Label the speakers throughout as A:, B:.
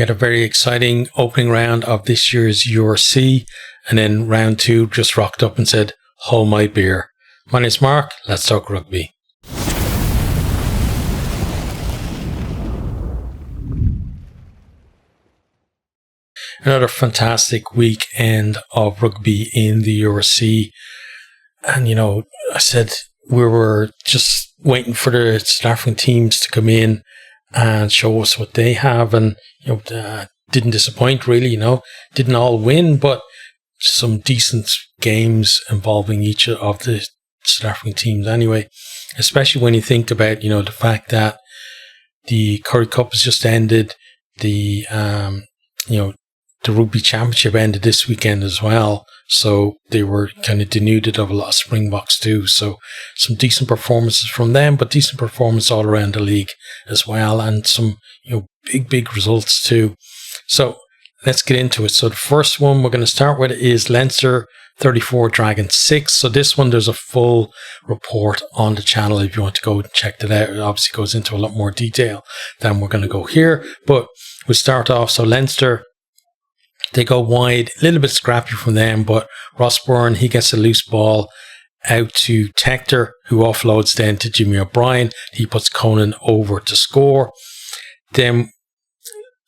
A: We had a very exciting opening round of this year's URC, and then round 2 just rocked up and said, hold my beer. My name's Mark, let's talk rugby. Another fantastic weekend of rugby in the URC. And, I said we were just waiting for the South African teams to come in and show us what they have. And, didn't disappoint really, didn't all win, but some decent games involving each of the South African teams anyway. Especially when you think about, the fact that the Currie Cup has just ended, the Rugby Championship ended this weekend as well. So they were kind of denuded of a lot of Springboks too. So some decent performances from them, but decent performance all around the league as well. And some, big results too. So let's get into it. So the first one we're going to start with is Leinster 34, Dragons 6. So this one, there's a full report on the channel if you want to go and check that out. It obviously goes into a lot more detail than we're going to go here. But we'll start off. So Leinster, they go wide, a little bit scrappy from them, but Ross Byrne, he gets a loose ball out to Tector, who offloads then to Jimmy O'Brien. He puts Conan over to score. Then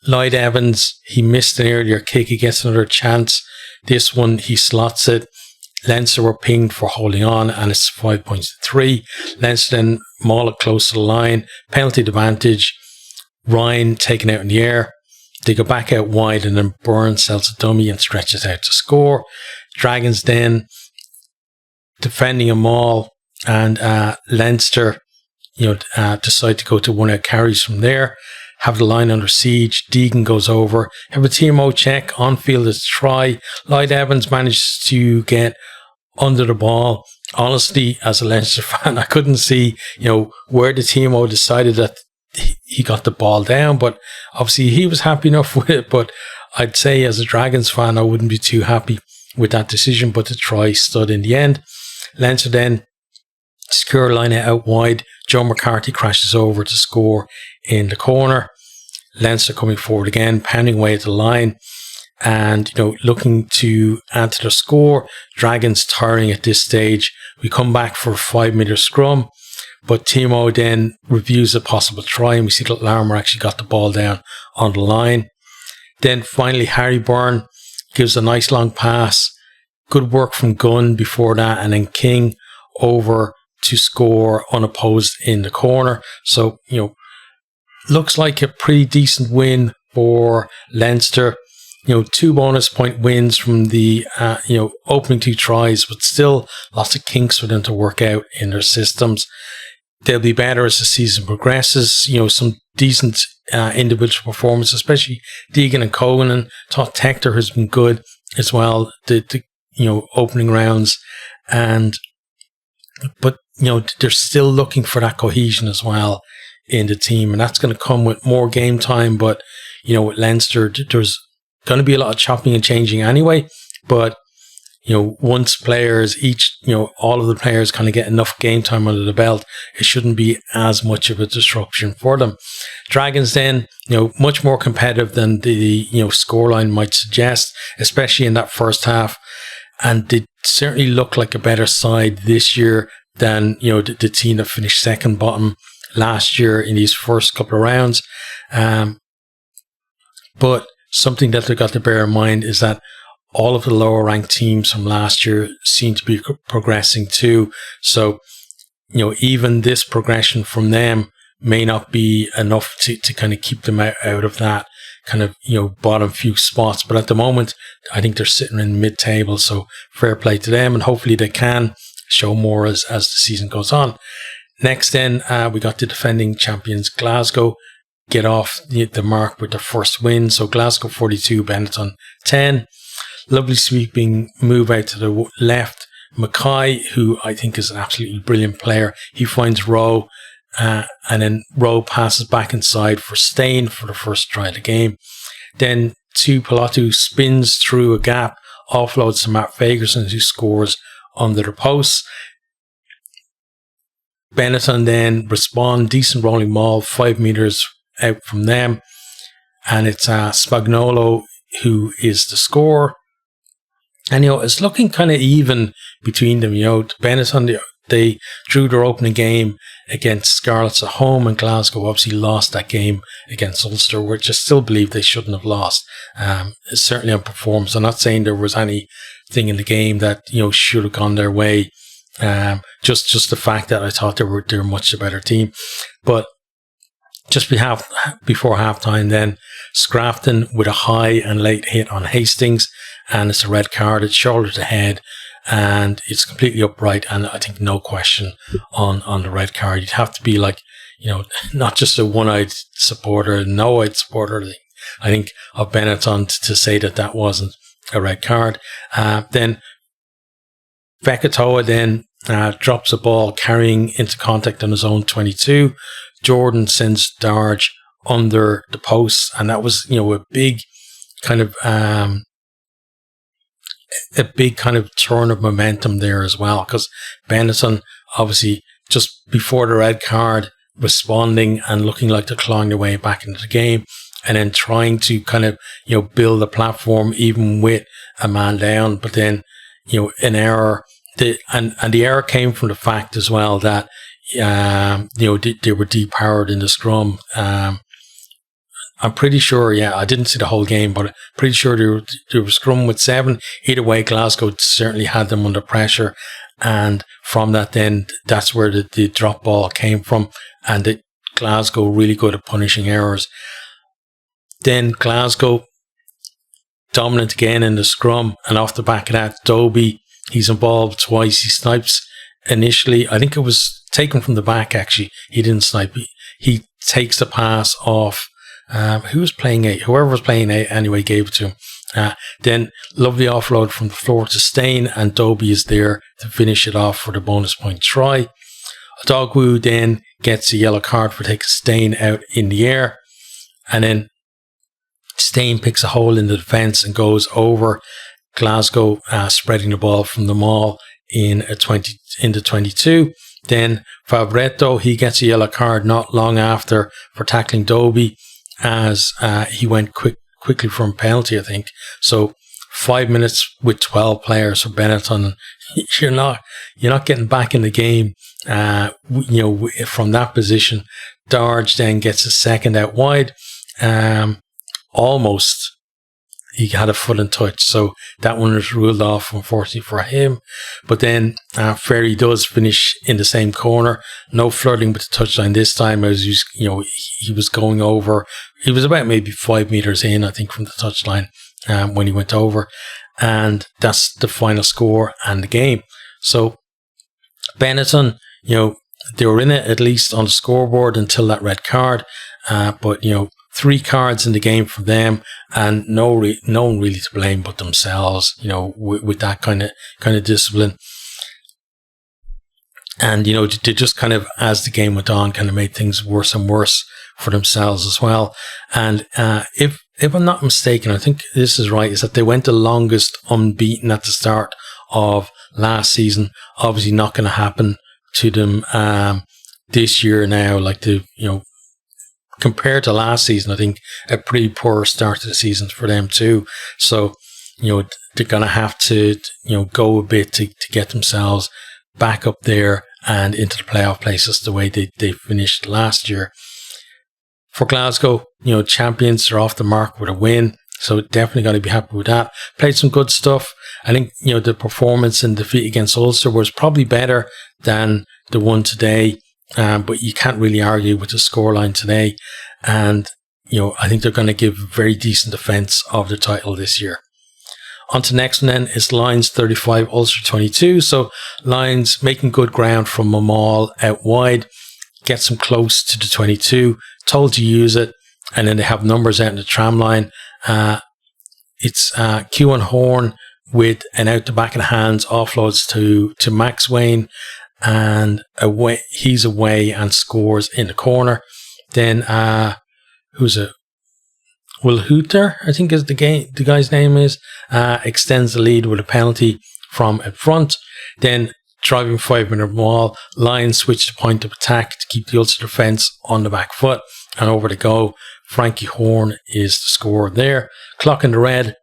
A: Lloyd Evans, he missed an earlier kick. He gets another chance. This one, he slots it. Leinster were pinged for holding on, and it's 5 points to 3. Leinster then maul it close to the line. Penalty advantage. Ryan taken out in the air. They go back out wide, and then Byrne sells a dummy and stretches out to score. Dragons then defending a maul, and Leinster, decide to go to one out carries from there. Have the line under siege. Deegan goes over. Have a TMO check. On field is try. Lloyd Evans manages to get under the ball. Honestly, as a Leinster fan, I couldn't see, where the TMO decided that he got the ball down, but obviously he was happy enough with it. But I'd say as a Dragons fan, I wouldn't be too happy with that decision, but the try stood in the end. Leinster then secure line out wide. Joe McCarthy crashes over to score in the corner. Leinster coming forward again, pounding away at the line and, looking to add to their score. Dragons tiring at this stage. We come back for a 5-metre scrum. But Timo then reviews a possible try, and we see that Larmer actually got the ball down on the line. Then finally, Harry Byrne gives a nice long pass. Good work from Gunn before that, and then King over to score unopposed in the corner. So, looks like a pretty decent win for Leinster. 2 bonus point wins from the, opening 2 tries, but still lots of kinks for them to work out in their systems. They'll be better as the season progresses. Some decent individual performance, especially Deegan and Cogan. Thought Tector has been good as well. The opening rounds, but they're still looking for that cohesion as well in the team, and that's going to come with more game time. But with Leinster, there's going to be a lot of chopping and changing anyway. But once players all of the players kind of get enough game time under the belt, it shouldn't be as much of a disruption for them. Dragons then, much more competitive than the, scoreline might suggest, especially in that first half. And they certainly look like a better side this year than, the team that finished second bottom last year in these first couple of rounds. But something that they've got to bear in mind is that all of the lower ranked teams from last year seem to be progressing too. So, even this progression from them may not be enough to kind of keep them out of that kind of, bottom few spots. But at the moment, I think they're sitting in mid-table. So fair play to them, and hopefully they can show more as the season goes on. Next then, we got the defending champions Glasgow get off the mark with their first win. So Glasgow 42, Benetton 10. Lovely sweeping move out to the left. Mackay, who I think is an absolutely brilliant player, he finds Rowe, and then Rowe passes back inside for Stain for the first try of the game. Then Tuipulotu spins through a gap, offloads to Matt Fagerson, who scores under the posts. Benetton then respond, decent rolling maul, 5 metres out from them. and it's Spagnolo who is the scorer. And, it's looking kind of even between them. Benetton, they drew their opening game against Scarlets at home, and Glasgow obviously lost that game against Ulster, which I still believe they shouldn't have lost. It's certainly on performance. I'm not saying there was anything in the game that, should have gone their way. Just the fact that I thought they were much a better team. But just before halftime, then Scrafton with a high and late hit on Hastings, and it's a red card. It's shoulder to head, and it's completely upright, and I think no question on the red card. You'd have to be not just a one-eyed supporter, no-eyed supporter, I think, of Benetton to say that wasn't a red card. Then Fekitoa then drops a ball carrying into contact on his own 22. Jordan sends Darge under the post, and that was, a big kind of turn of momentum there as well, because Benetton obviously just before the red card responding and looking like they're clawing their way back into the game, and then trying to kind of build a platform even with a man down, but then an error. And the error came from the fact as well that they were depowered in the scrum. I'm pretty sure, I didn't see the whole game, but I'm pretty sure they were scrum with 7. Either way, Glasgow certainly had them under pressure, and from that, then that's where the drop ball came from, and Glasgow really good at punishing errors. Then Glasgow dominant again in the scrum, and off the back of that, Dobie, he's involved twice. He snipes initially. I think it was taken from the back, actually. He didn't snipe. He takes the pass off. Who was playing 8? Whoever was playing 8 anyway gave it to him. Then lovely offload from the floor to Stain, and Dobie is there to finish it off for the bonus point try. Dogwu then gets a yellow card for taking Stain out in the air, and then Stain picks a hole in the defence and goes over. Glasgow spreading the ball from the maul into 22. Then Fabretto, he gets a yellow card not long after for tackling Dobie, as he went quickly from penalty, I think. So 5 minutes with 12 players for Benetton. You're not getting back in the game, from that position. Darge then gets a second out wide. Almost. He had a foot in touch, so that one was ruled off, unfortunately for him. But then Ferry does finish in the same corner. No flirting with the touchline this time, as he was going over. He was about maybe 5 meters in, I think, from the touchline when he went over, and that's the final score and the game. So Benetton, they were in it at least on the scoreboard until that red card, but 3 cards in the game for them, and no one really to blame but themselves, with that kind of discipline. And, they just kind of, as the game went on, kind of made things worse and worse for themselves as well. And if I'm not mistaken, I think this is right, is that they went the longest unbeaten at the start of last season. Obviously not going to happen to them this year now, compared to last season, I think a pretty poor start to the season for them too. So, they're going to have to, go a bit to get themselves back up there and into the playoff places the way they finished last year. For Glasgow, champions are off the mark with a win. So definitely going to be happy with that. Played some good stuff. I think, the performance in defeat against Ulster was probably better than the one today. But you can't really argue with the scoreline today. And, I think they're going to give very decent defence of the title this year. On to the next one then is Lions 35, Ulster 22. So Lions making good ground from a maul out wide. Gets them close to the 22. Told to use it. And then they have numbers out in the tram line. It's Kewan Horn with an out the back of the hands offloads to Max Wayne. And he's away and scores in the corner. Then who's it? Will Hooter, I think is the guy's name is, extends the lead with a penalty from in front. Then driving 5-minute maul, Lions switch to point of attack to keep the Ulster defence on the back foot. and over to go. Frankie Horn is the scorer there. Clock in the red.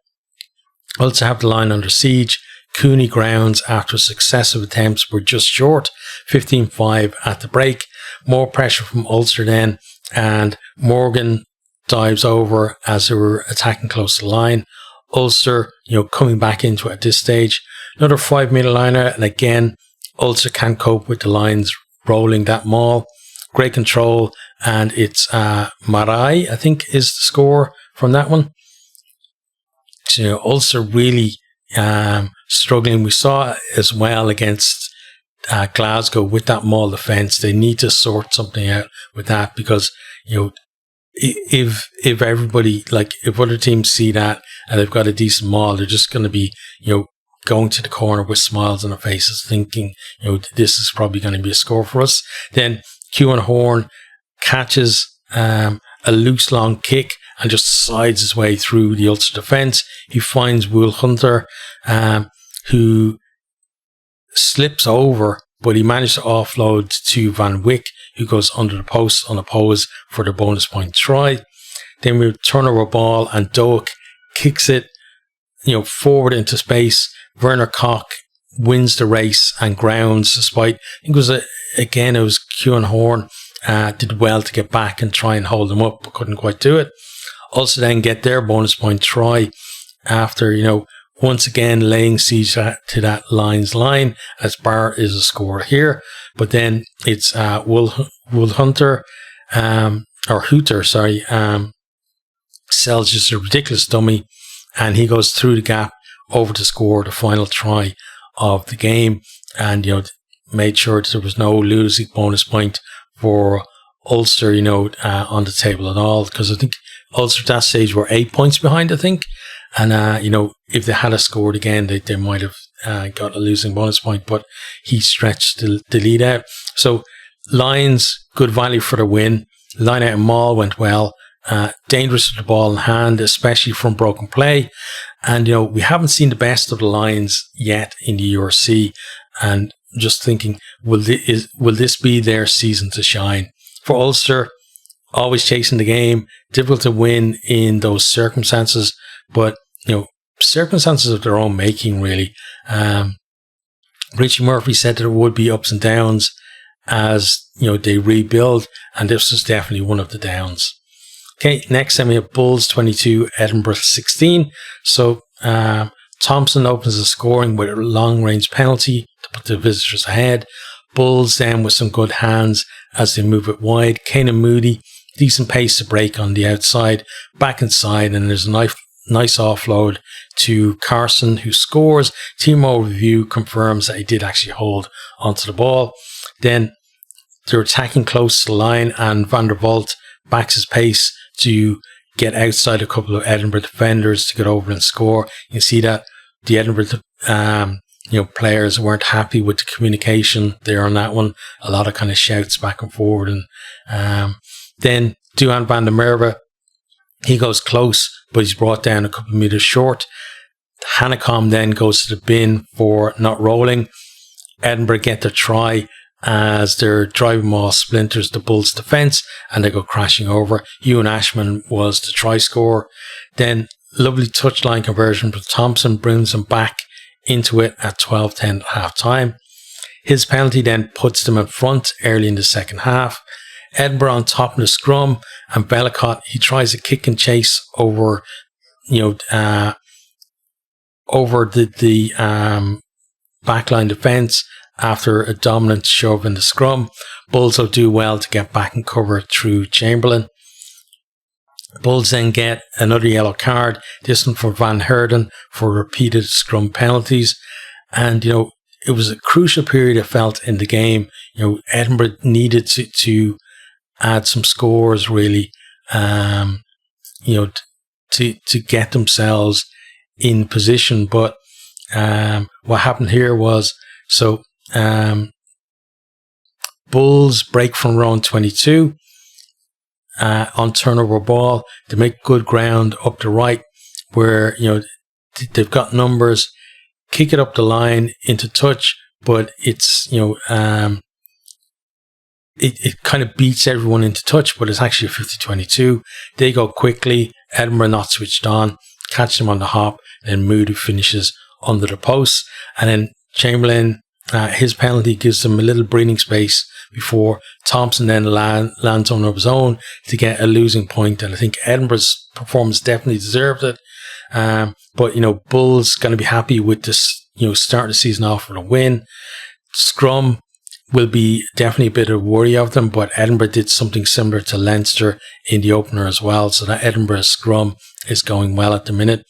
A: Ulster have the line under siege. Cooney grounds after successive attempts were just short. 15-5 at the break. More pressure from Ulster then, and Morgan dives over as they were attacking close to the line. Ulster, coming back into it at this stage. Another 5-metre liner, and again, Ulster can't cope with the lines rolling that maul. Great control, and it's Marai, I think, is the score from that one. So Ulster really struggling. We saw as well against Glasgow with that maul defence. They need to sort something out with that, because if everybody, like if other teams see that and they've got a decent maul, they're just going to be going to the corner with smiles on their faces, thinking this is probably going to be a score for us. Then Kewan Horn catches a loose long kick and just slides his way through the Ulster defence. He finds Will Hunter, who slips over, but he managed to offload to Van Wyck, who goes under the post unopposed for the bonus point try. Then we turn over ball, and Doak kicks it forward into space. Werner Koch wins the race and grounds, despite, I think it was Kewan Horn did well to get back and try and hold them up, but couldn't quite do it. Also then get their bonus point try after, once again laying siege to that Lions line, as Barr is a scorer here. But then it's Will Hunter, or Hooter, sorry, sells just a ridiculous dummy, and he goes through the gap over to score the final try of the game, and made sure that there was no losing bonus point for Ulster on the table at all, because I think Ulster at that stage were 8 points behind, I think, and if they had scored again, they might have got a losing bonus point, but he stretched the lead out. So Lions, good value for the win. Line out and maul went well. Dangerous with the ball in hand, especially from broken play. And, we haven't seen the best of the Lions yet in the URC. And just thinking, will this be their season to shine? For Ulster, always chasing the game, difficult to win in those circumstances, but, circumstances of their own making, really. Richie Murphy said that there would be ups and downs as, they rebuild, and this was definitely one of the downs. Okay, next time we have Bulls 22, Edinburgh 16. So Thompson opens the scoring with a long-range penalty to put the visitors ahead. Bulls then with some good hands as they move it wide. Kanan Moody, decent pace to break on the outside, back inside, and there's a nice offload to Carson, who scores. Team overview confirms that he did actually hold onto the ball. Then they're attacking close to the line, and Van der Vault backs his pace to get outside a couple of Edinburgh defenders to get over and score. You can see that the Edinburgh players weren't happy with the communication there on that one. A lot of kind of shouts back and forward. And then Duhan van der Merwe, he goes close, but he's brought down a couple of metres short. Hanekom then goes to the bin for not rolling. Edinburgh get their try as their driving maul splinters the Bulls' defence, and they go crashing over. Ewan Ashman was the try scorer. Then lovely touchline conversion from Thompson brings them back into it at 12-10 at half time. His penalty then puts them in front early in the second half. Edinburgh on top of the scrum, and Bellicott, he tries a kick and chase over the backline defence after a dominant shove in the scrum. Bulls will do well to get back and cover through Chamberlain. Bulls then get another yellow card, this one for Van Herden for repeated scrum penalties. And, it was a crucial period, I felt, in the game. Edinburgh needed to add some scores, really, to get themselves in position. But what happened here was, Bulls break from round 22 on turnover ball. They make good ground up the right, where they've got numbers. Kick it up the line into touch, but it's it kind of beats everyone into touch, but it's actually a 50-22. They go quickly. Edinburgh not switched on, catch them on the hop, and Moody finishes under the post. And then Chamberlain, his penalty gives them a little breathing space before Thompson then lands on his own to get a losing point. And I think Edinburgh's performance definitely deserved it. But, Bulls going to be happy with this, starting the season off with a win. Scrum will be definitely a bit of worry of them, but Edinburgh did something similar to Leinster in the opener as well. So that Edinburgh scrum is going well at the minute.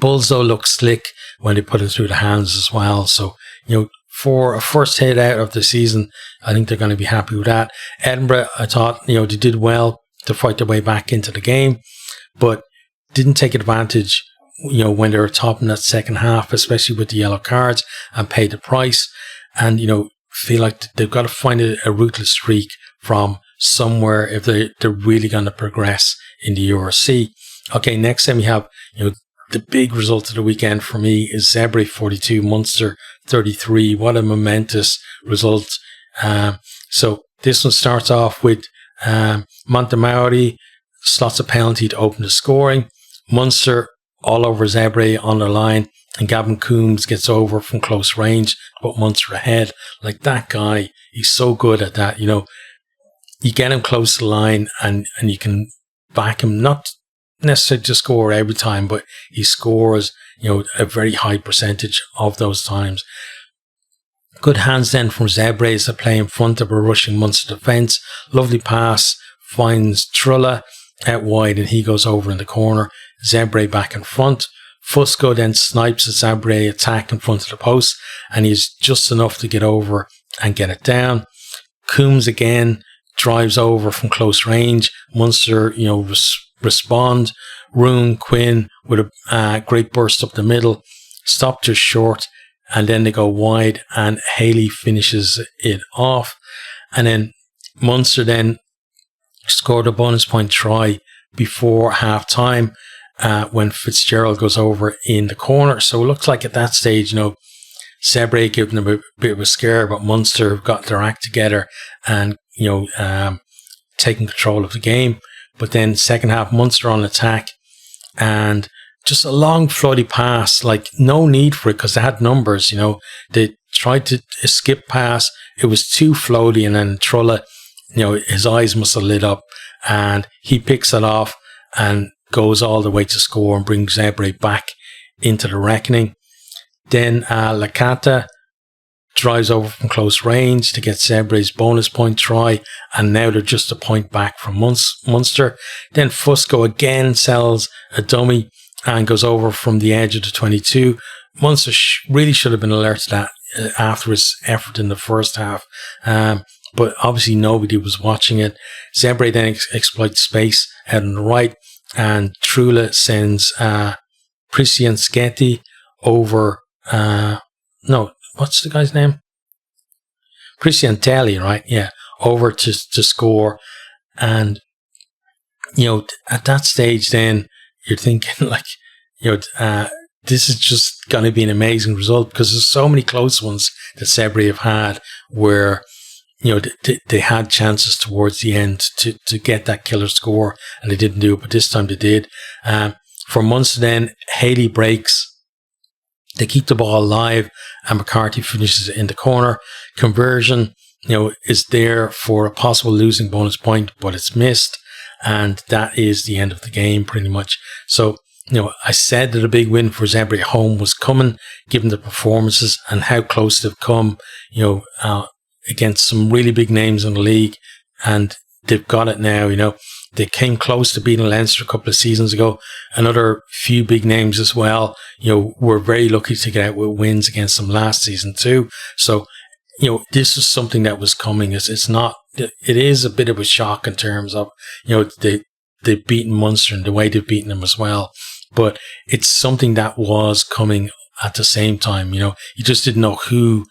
A: Bulls, though, look slick when they put it through the hands as well. So, for a first hit out of the season, I think they're going to be happy with that. Edinburgh, I thought, they did well to fight their way back into the game, but didn't take advantage, when they were top in that second half, especially with the yellow cards, and paid the price. And, feel like they've got to find a ruthless streak from somewhere if they're really going to progress in the URC. Okay, next time we have, the big result of the weekend for me is Zebre 42, Munster 33. What a momentous result. So this one starts off with Montemaori slots a penalty to open the scoring. Munster all over Zebre on the line, and Gavin Coombs gets over from close range to put Munster ahead. Like, that guy, he's so good at that. You get him close to the line and you can back him, not necessarily to score every time, but he scores, a very high percentage of those times. Good hands then from Zebre as they play in front of a rushing Munster defence. Lovely pass, finds Trulla out wide, and he goes over in the corner. Zebre back in front. Fusco then snipes a Zebre attack in front of the post, and he's just enough to get over and get it down. Coombs again drives over from close range. Munster, respond. Roon Quinn with a great burst up the middle, stopped just short, and then they go wide, and Haley finishes it off. And then Munster then scored a bonus point try before half time when Fitzgerald goes over in the corner. So it looks like at that stage, Zebre giving them a bit of a scare, but Munster got their act together and, taking control of the game. But then second half, Munster on attack, and just a long floaty pass, like no need for it because they had numbers, they tried to skip pass. It was too floaty, and then Trulla, his eyes must have lit up, and he picks it off and goes all the way to score and brings Zebre back into the reckoning. Then Lakata drives over from close range to get Zebre's bonus point try, and now they're just a point back from Munster. Then Fusco again sells a dummy and goes over from the edge of the 22. Munster really should have been alert to that after his effort in the first half, but obviously nobody was watching it. Zebre then exploits space out on the right, and Trulla sends Christian Sketi over, what's the guy's name? Christian Telly, right? Yeah, over to score. And, at that stage then, you're thinking this is just going to be an amazing result, because there's so many close ones that Zebre have had where, they had chances towards the end to get that killer score, and they didn't do it, but this time they did. For Munster then, Haley breaks. They keep the ball alive, and McCarthy finishes it in the corner. Conversion, is there for a possible losing bonus point, but it's missed, and that is the end of the game pretty much. So, I said that a big win for Zebre at home was coming, given the performances and how close they've come, against some really big names in the league, and they've got it now. They came close to beating Leinster a couple of seasons ago. Another few big names as well. Were very lucky to get out with wins against them last season too. So, this is something that was coming. It is a bit of a shock in terms of, they've beaten Munster and the way they've beaten them as well. But it's something that was coming at the same time. You just didn't know who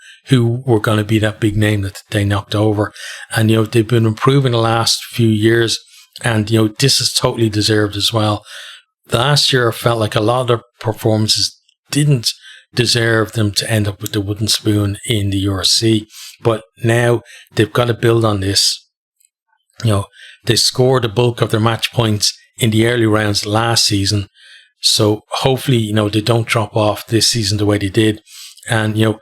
A: were going to be that big name that they knocked over. And, they've been improving the last few years. And, this is totally deserved as well. Last year, I felt like a lot of their performances didn't deserve them to end up with the wooden spoon in the URC. But now they've got to build on this. They scored the bulk of their match points in the early rounds last season. So hopefully, they don't drop off this season the way they did. And,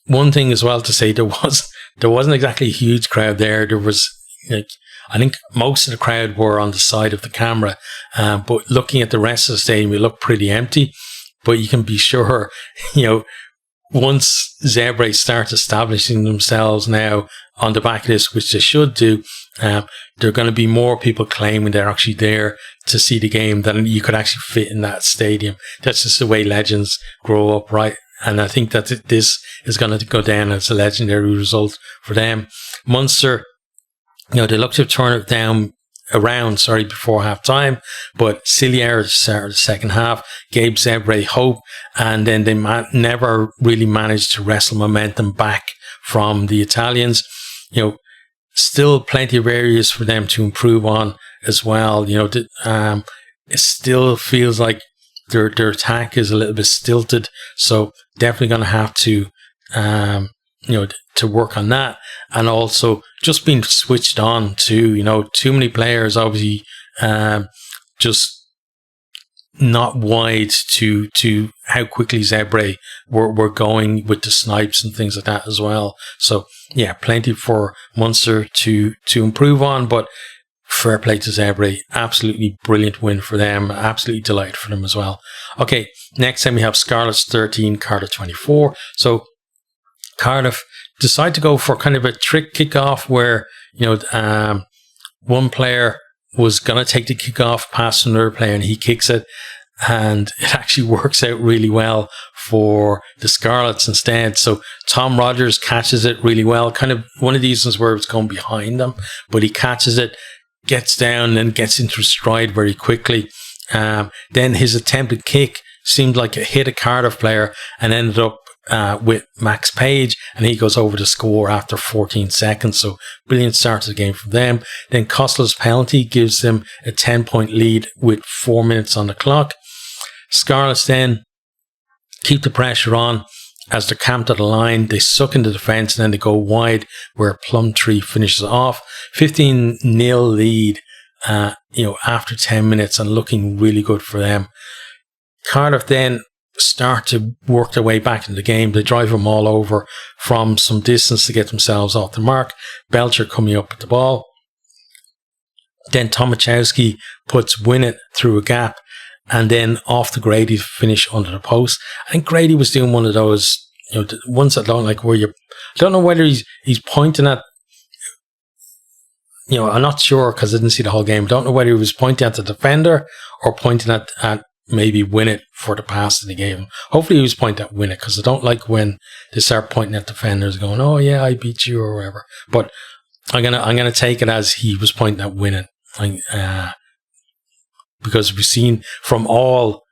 A: one thing as well to say, there wasn't exactly a huge crowd there. There was, I think most of the crowd were on the side of the camera. But looking at the rest of the stadium, it looked pretty empty. But you can be sure, once Zebre start establishing themselves now on the back of this, which they should do, there are going to be more people claiming they're actually there to see the game than you could actually fit in that stadium. That's just the way legends grow up, right? And I think that this is going to go down as a legendary result for them. Munster, they looked to turn it around before half time, but Cillier started the second half, gave Zebre hope, and then they never really managed to wrestle momentum back from the Italians. Still plenty of areas for them to improve on as well. It still feels like their attack is a little bit stilted, so definitely going to have to to work on that, and also just being switched on to too many players obviously just not wide to how quickly Zebre were going with the snipes and things like that as well. So yeah, plenty for Munster to improve on, but fair play to Zebre. Absolutely brilliant win for them. Absolutely delighted for them as well. Okay, next time we have Scarlets 13, Cardiff 24. So Cardiff decide to go for kind of a trick kickoff where one player was going to take the kickoff past another player and he kicks it, and it actually works out really well for the Scarlets instead. So Tom Rogers catches it really well, kind of one of these ones where it's going behind them, but he catches it, gets down and gets into stride very quickly. Then his attempted kick seemed like it hit a Cardiff player and ended up with Max Page, and he goes over to score after 14 seconds. So brilliant start to the game for them. Then Kostler's penalty gives them a 10-point lead with 4 minutes on the clock. Scarlets then keep the pressure on as they're camped at the line. They suck into defence and then they go wide where Plumtree finishes off. 15-0 lead after 10 minutes, and looking really good for them. Cardiff then start to work their way back into the game. They drive them all over from some distance to get themselves off the mark. Belcher coming up with the ball. Then Tomaszewski puts Winnett through a gap, and then off to Grady to finish under the post. I think Grady was doing one of those, the ones that don't like where I don't know whether he's pointing at, I'm not sure because I didn't see the whole game. I don't know whether he was pointing at the defender or pointing at maybe Winnett for the pass that he gave him. Hopefully he was pointing at Winnett, because I don't like when they start pointing at defenders going, oh yeah, I beat you or whatever. But I'm gonna take it as he was pointing at Winnett. Because we've seen from all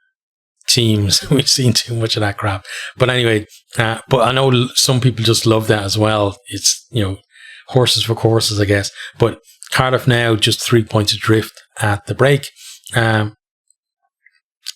A: teams, we've seen too much of that crap. But anyway, but I know some people just love that as well. It's, horses for courses, I guess. But Cardiff now just 3 points adrift at the break.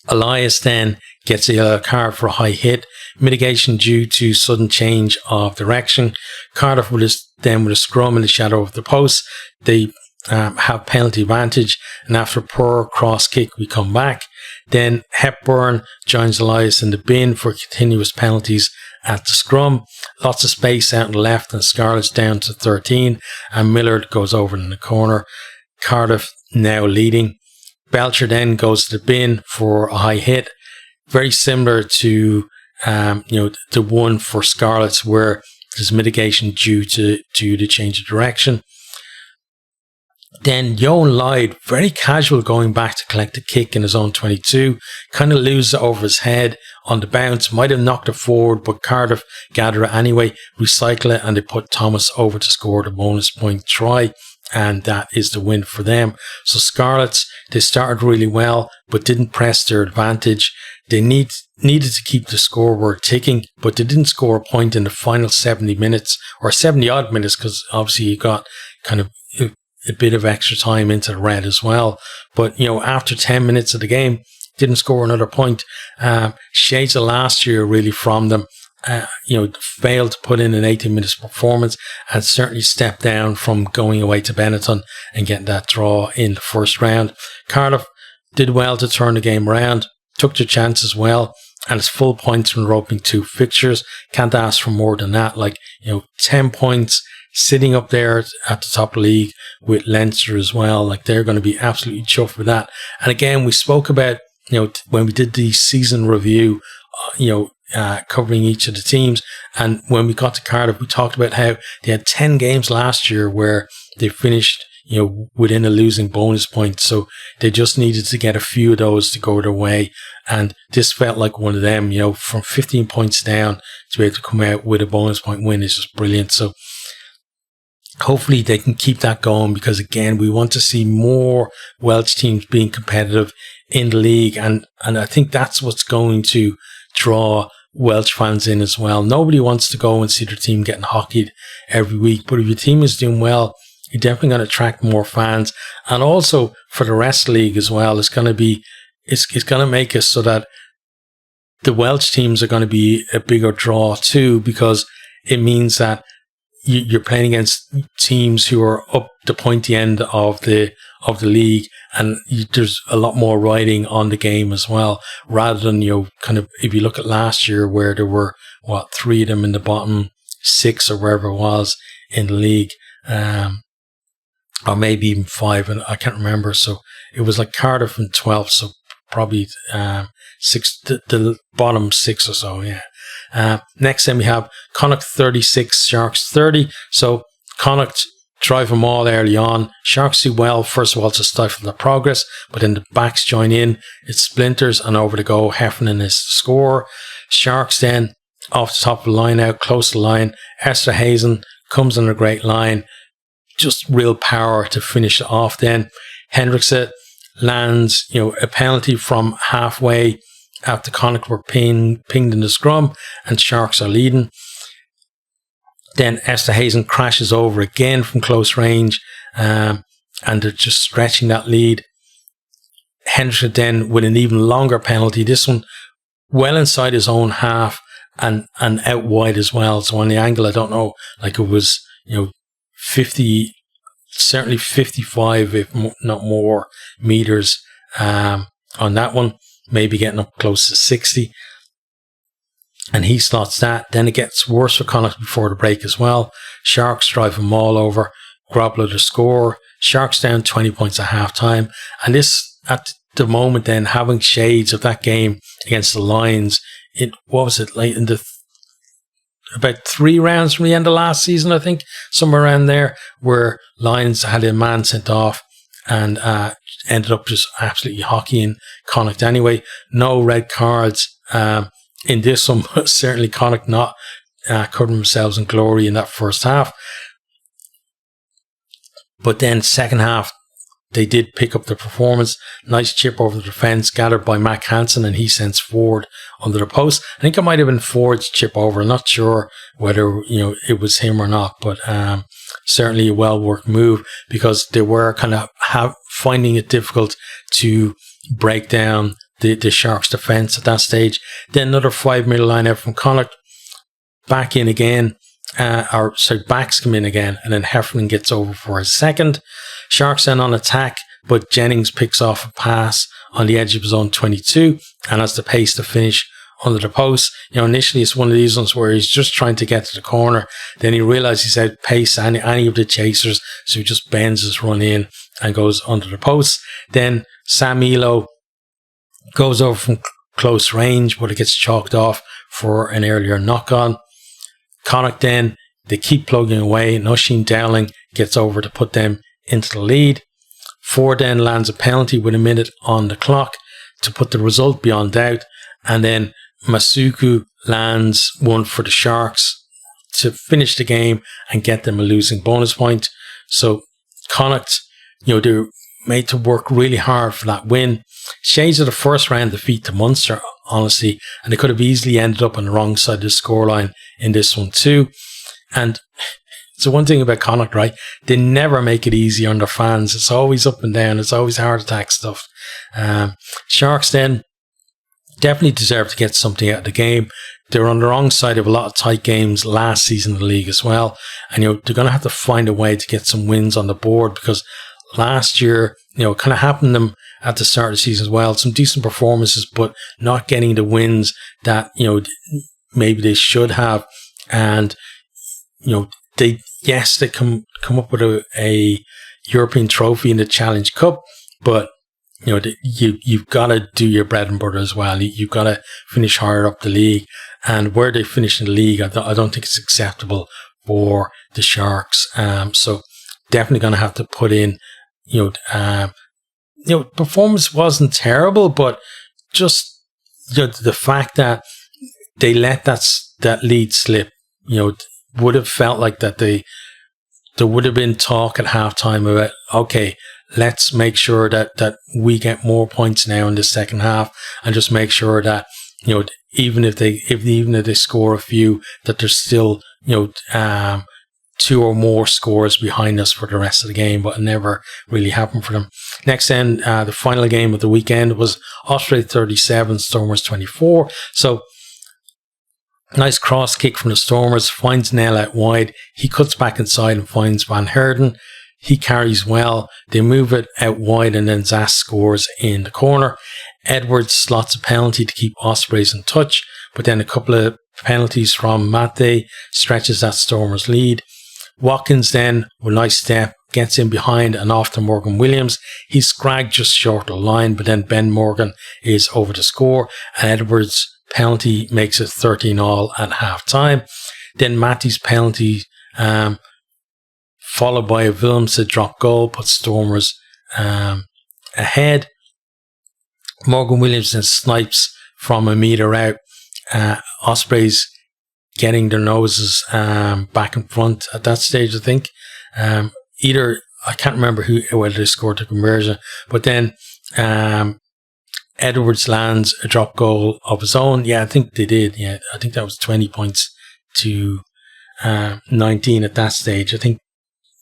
A: Elias then gets a yellow card for a high hit. Mitigation due to sudden change of direction. Cardiff with a scrum in the shadow of the post. They have penalty advantage, and after a poor cross kick we come back. Then Hepburn joins Elias in the bin for continuous penalties at the scrum. Lots of space out on the left, and Scarlets down to 13, and Millard goes over in the corner. Cardiff now leading. Belcher then goes to the bin for a high hit, very similar to the one for Scarlets where there's mitigation due to the change of direction. Then Johan Lyde, very casual, going back to collect a kick in his own 22, kind of loses it over his head on the bounce, might have knocked it forward, but Cardiff gather it anyway, recycle it, and they put Thomas over to score the bonus point try, and that is the win for them. So Scarlets, they started really well, but didn't press their advantage. They needed to keep the scoreboard ticking, but they didn't score a point in the final 70 minutes, or 70 odd minutes, because obviously you got kind of a bit of extra time into the red as well. But, after 10 minutes of the game, didn't score another point. Shades of last year really from them. Failed to put in an 80 minutes performance and certainly stepped down from going away to Benetton and getting that draw in the first round. Cardiff did well to turn the game around, took their chance as well, and it's full points from the opening 2 fixtures. Can't ask for more than that. 10 points, sitting up there at the top of the league with Leinster as well. They're going to be absolutely chuffed with that. And again, we spoke about, when we did the season review, covering each of the teams. And when we got to Cardiff, we talked about how they had 10 games last year where they finished, within a losing bonus point. So they just needed to get a few of those to go their way. And this felt like one of them, from 15 points down to be able to come out with a bonus point win is just brilliant. So hopefully they can keep that going, because again, we want to see more Welsh teams being competitive in the league. And I think that's what's going to draw Welsh fans in as well. Nobody wants to go and see their team getting hockeyed every week, but if your team is doing well, you're definitely going to attract more fans. And also for the rest of the league as well, it's going to make it so that the Welsh teams are going to be a bigger draw too, because it means that you're playing against teams who are up the pointy end of the league, and there's a lot more riding on the game as well, rather than if you look at last year where there were 3 of them in the bottom 6 or wherever it was in the league, or maybe even 5, and I can't remember. So it was Cardiff in 12th, so probably 6, the bottom 6 or so. Next then we have Connacht 36, Sharks 30. So Connacht drive them all early on. Sharks do well, first of all, to stifle their progress, but then the backs join in. It splinters, and over to go. Heffernan is the scorer. Sharks then off the top of the line out, close to the line. Esther Hazen comes on a great line. Just real power to finish it off then. Hendrickse lands, a penalty from halfway after Connacht were pinged in the scrum, and Sharks are leading. Then Esther Hazen crashes over again from close range, and they're just stretching that lead. Hendrickse then with an even longer penalty, this one well inside his own half and out wide as well. So on the angle, I don't know, it was 50, certainly 55, if not more, meters on that one, maybe getting up close to 60. And he slots that. Then it gets worse for Connacht before the break as well. Sharks drive them all over. Grobler the score. Sharks down 20 points at half time. And this, at the moment then, having shades of that game against the Lions, late in the about 3 rounds from the end of last season, I think, somewhere around there, where Lions had a man sent off and ended up just absolutely hockeying Connacht anyway. No red cards in this one, but certainly Connacht not covering themselves in glory in that first half. But then second half, they did pick up the performance. Nice chip over the defence, gathered by Mac Hansen, and he sends Ford under the post. I think it might have been Ford's chip over. I'm not sure whether it was him or not, but certainly a well-worked move, because they were kind of finding it difficult to break down the Sharks' defence at that stage. Then another 5 metre line out from Connacht. Back in again. Backs come in again, and then Heffernan gets over for his second. Sharks then on attack, but Jennings picks off a pass on the edge of his own 22 and has the pace to finish under the post. Initially it's one of these ones where he's just trying to get to the corner. Then he realizes he's outpaced any of the chasers, so he just bends his run in and goes under the post. Then Sam Elo goes over from close range, but it gets chalked off for an earlier knock-on. Connacht then, they keep plugging away, and Oisin Dowling gets over to put them into the lead. Ford then lands a penalty with a minute on the clock to put the result beyond doubt, and then Masuku lands one for the Sharks to finish the game and get them a losing bonus point. So Connacht, they're made to work really hard for that win. Shades of the first round defeat to Munster, honestly, and they could have easily ended up on the wrong side of the scoreline in this one too. And it's the one thing about Connacht, right? They never make it easy on their fans. It's always up and down. It's always heart attack stuff. Sharks then definitely deserve to get something out of the game. They were on the wrong side of a lot of tight games last season of the league as well. And, they're going to have to find a way to get some wins on the board, because last year, it kind of happened to them at the start of the season as well. Some decent performances, but not getting the wins that, maybe they should have. And, they come up with a European trophy in the Challenge Cup, but you've got to do your bread and butter as well. You've got to finish higher up the league, and where they finish in the league, I don't think it's acceptable for the Sharks. So definitely going to have to put in, performance wasn't terrible, but just the fact that they let that lead slip, would have felt like that there would have been talk at halftime about, okay, let's make sure that we get more points now in the second half, and just make sure that, even if they score a few, that there's still, 2 or more scores behind us for the rest of the game, but it never really happened for them. Next then, the final game of the weekend was Ospreys 37, Stormers 24. So, nice cross kick from the Stormers, finds Nell out wide. He cuts back inside and finds Van Herden. He carries well. They move it out wide, and then Zas scores in the corner. Edwards slots a penalty to keep Ospreys in touch, but then a couple of penalties from Mate stretches that Stormers lead. Watkins then, with a nice step, gets in behind and off to Morgan Williams. He's scragged just short of the line, but then Ben Morgan is over to score, and Edwards' penalty makes it 13-all at half time. Then Mate's penalty, followed by a Willemse drop goal, puts Stormers ahead. Morgan Williams then snipes from a metre out. Ospreys getting their noses back in front at that stage, I think. I can't remember whether they scored the conversion, but then Edwards lands a drop goal of his own. Yeah, I think they did. Yeah, I think that was 20 points to 19 at that stage. I think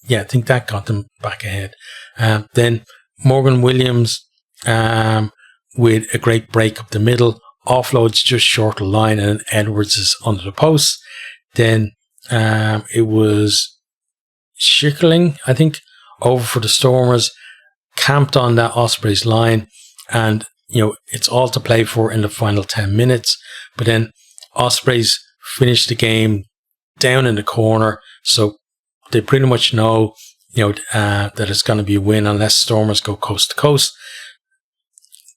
A: that got them back ahead. Then Morgan Williams with a great break up the middle, offloads just short of the line, and Edwards is under the post. Then it was Schickerling, I think, over for the Stormers, camped on that Ospreys line, and it's all to play for in the final 10 minutes. But then Ospreys finished the game down in the corner, so they pretty much know that it's going to be a win unless Stormers go coast to coast.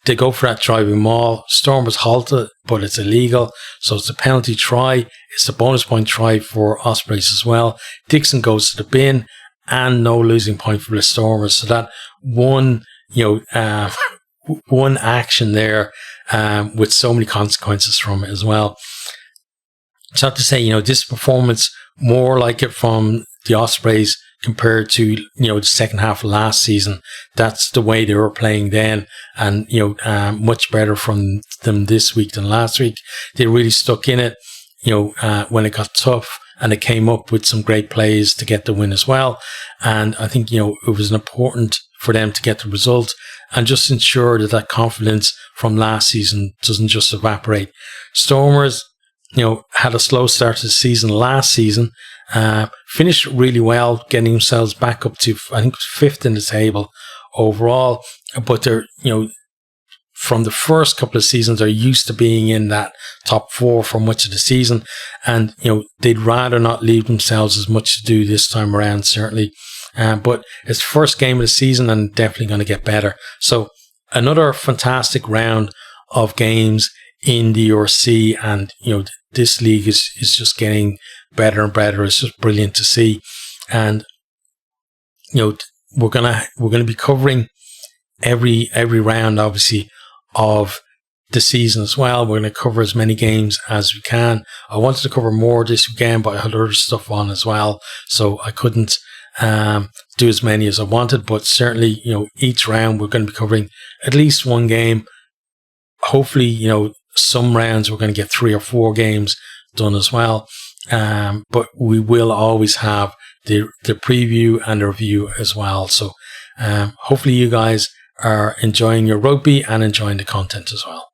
A: They go for that driving maul. Stormers halt it, but it's illegal, so it's a penalty try. It's a bonus point try for Ospreys as well. Dixon goes to the bin, and no losing point for the Stormers. So that one action there with so many consequences from it as well. It's not to say this performance more like it from the Ospreys compared to the second half of last season. That's the way they were playing then, and much better from them this week than last week. They really stuck in it when it got tough, and it came up with some great plays to get the win as well. And I think it was important for them to get the result and just ensure that confidence from last season doesn't just evaporate. Stormers had a slow start to the season last season, finished really well, getting themselves back up to, I think, 5th in the table overall. But they're, from the first couple of seasons, they're used to being in that top 4 for much of the season. And, they'd rather not leave themselves as much to do this time around, certainly. But it's the first game of the season and definitely going to get better. So another fantastic round of games in the URC, and this league is just getting better and better. It's just brilliant to see. And we're gonna be covering every round, obviously, of the season as well. We're going to cover as many games as we can. I wanted to cover more this weekend, but I had other stuff on as well, so I couldn't do as many as I wanted. But certainly, each round we're going to be covering at least one game. Hopefully, some rounds we're going to get 3 or 4 games done as well. But we will always have the preview and the review as well. So hopefully you guys are enjoying your rugby and enjoying the content as well.